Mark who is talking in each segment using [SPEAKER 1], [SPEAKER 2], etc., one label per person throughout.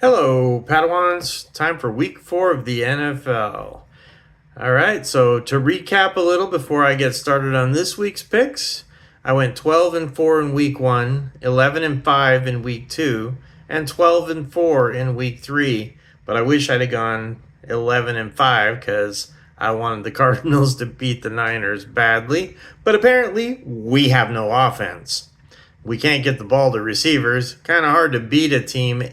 [SPEAKER 1] Hello, Padawans. Time for week 4 of the NFL. All right, so to recap a little before I get started on this week's picks, I went 12 and 4 in week 1, 11 and 5 in week 2, and 12 and 4 in week 3. But I wish I'd have gone 11 and 5 because I wanted the Cardinals to beat the Niners badly. But apparently, we have no offense. We can't get the ball to receivers. Kind of hard to beat a team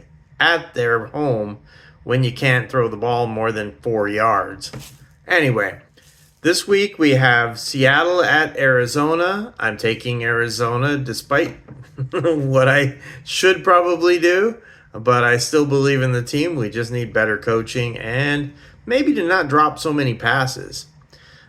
[SPEAKER 1] at their home when you can't throw the ball more than 4 yards. Anyway, this week we have Seattle at Arizona. I'm taking Arizona despite what I should probably do, but I still believe in the team. We just need better coaching and maybe to not drop so many passes.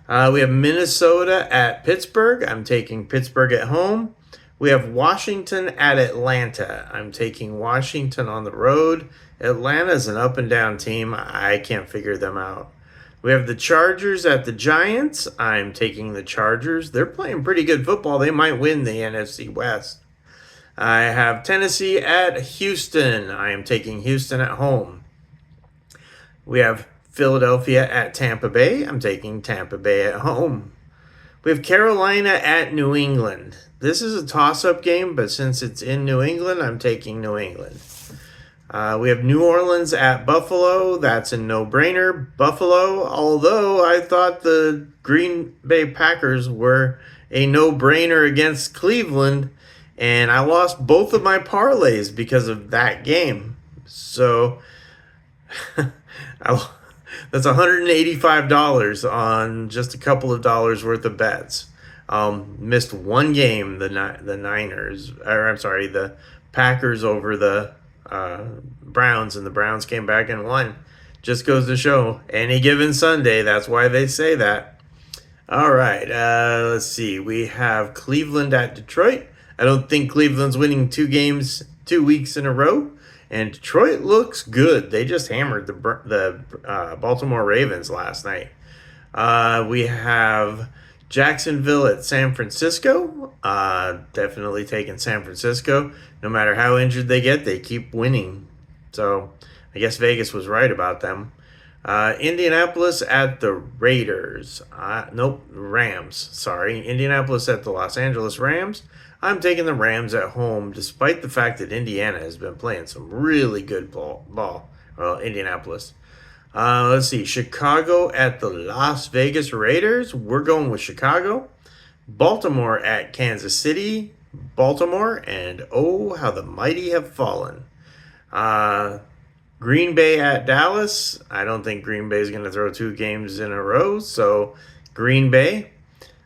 [SPEAKER 1] We have Minnesota at Pittsburgh. I'm taking Pittsburgh at home. We have Washington at Atlanta. I'm taking Washington on the road. Atlanta's an up and down team. I can't figure them out. We have the Chargers at the Giants. I'm taking the Chargers. They're playing pretty good football. They might win the NFC West. I have Tennessee at Houston. I am taking Houston at home. We have Philadelphia at Tampa Bay. I'm taking Tampa Bay at home. We have Carolina at New England. This is a toss-up game, but since it's in New England, I'm taking New England. We have New Orleans at Buffalo. That's a no-brainer. Buffalo, although I thought the Green Bay Packers were a no-brainer against Cleveland, and I lost both of my parlays because of that game. So that's $185 on just a couple of dollars worth of bets. Missed one game, the Packers over the Browns, and the Browns came back and won. Just goes to show, any given Sunday, that's why they say that. All right, let's see. We have Cleveland at Detroit. I don't think Cleveland's winning 2 weeks in a row. And Detroit looks good. They just hammered the Baltimore Ravens last night. We have Jacksonville at San Francisco. Definitely taking San Francisco. No matter how injured they get, they keep winning. So I guess Vegas was right about them. Indianapolis at the Raiders. Rams. Sorry. Indianapolis at the Los Angeles Rams. I'm taking the Rams at home, despite the fact that Indiana has been playing some really good ball. Well, Indianapolis. Let's see. Chicago at the Las Vegas Raiders. We're going with Chicago. Baltimore at Kansas City. Baltimore. And oh, how the mighty have fallen. Green Bay at Dallas. I don't think Green Bay is going to throw 2 games in a row. So, Green Bay.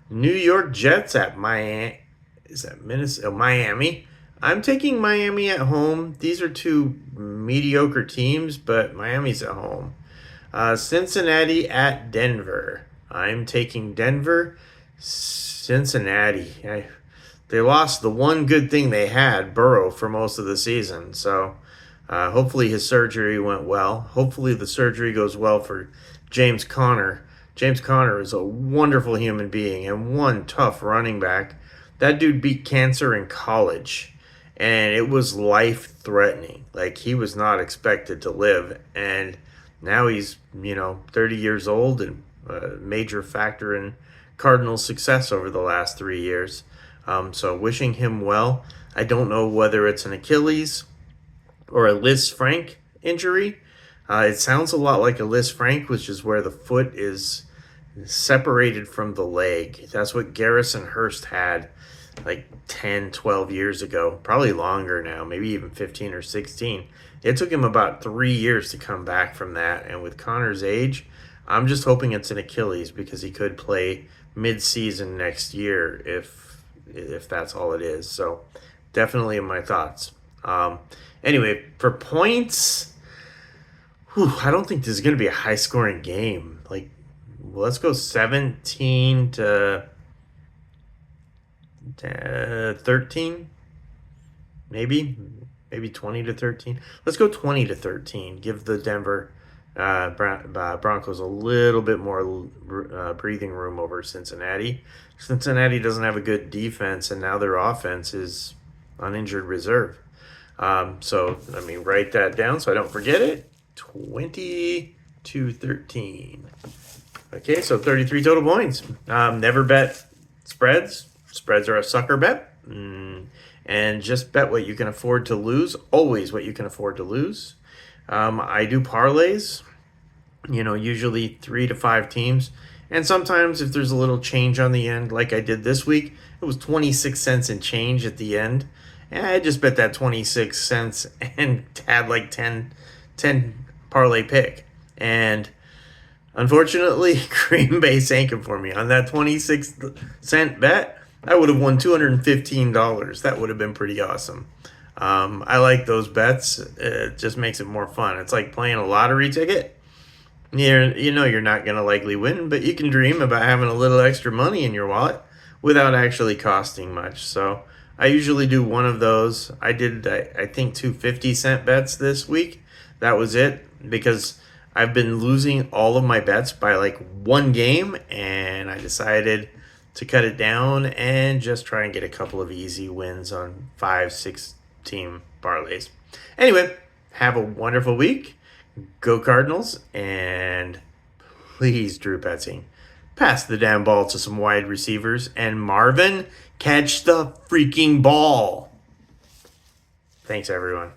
[SPEAKER 1] New York Jets at Miami. Is that Minnesota? Miami. I'm taking Miami at home. These are 2 mediocre teams, but Miami's at home. Cincinnati at Denver. I'm taking Denver. Cincinnati. They lost the one good thing they had, Burrow, for most of the season. So hopefully his surgery went well. Hopefully the surgery goes well for James Conner. James Conner is a wonderful human being and one tough running back. That dude beat cancer in college, and it was life-threatening. Like, he was not expected to live, and now he's, 30 years old and a major factor in Cardinals' success over the last 3 years. So wishing him well. I don't know whether it's an Achilles or a Lisfranc injury. It sounds a lot like a Lisfranc, which is where the foot is separated from the leg. That's what Garrison Hurst had like 10, 12 years ago, probably longer now, maybe even 15 or 16. It took him about 3 years to come back from that. And with Connor's age, I'm just hoping it's an Achilles because he could play mid-season next year if that's all it is. So definitely in my thoughts. Anyway, for points, I don't think this is going to be a high-scoring game. Let's go 17 to 13, maybe 20 to 13. Let's go 20 to 13. Give the Denver Broncos a little bit more breathing room over Cincinnati. Cincinnati doesn't have a good defense, and now their offense is on injured reserve. So let me write that down so I don't forget it. 20-13. Okay, so 33 total points. Never bet spreads. Spreads are a sucker bet. And just bet what you can afford to lose. Always what you can afford to lose. I do parlays, usually 3 to 5 teams. And sometimes if there's a little change on the end, like I did this week, it was 26 cents and change at the end. And I just bet that 26 cents and had like 10 parlay pick. And unfortunately, Green Bay sank it for me. On that 26-cent bet, I would have won $215. That would have been pretty awesome. I like those bets. It just makes it more fun. It's like playing a lottery ticket. You're not going to likely win, but you can dream about having a little extra money in your wallet without actually costing much. So I usually do one of those. I did, I think, 2 50-cent bets this week. That was it, because I've been losing all of my bets by like one game, and I decided to cut it down and just try and get a couple of easy wins on 5-6 team parlays. Anyway, have a wonderful week. Go Cardinals, and please, Drew Petzing, pass the damn ball to some wide receivers, and Marvin, catch the freaking ball. Thanks, everyone.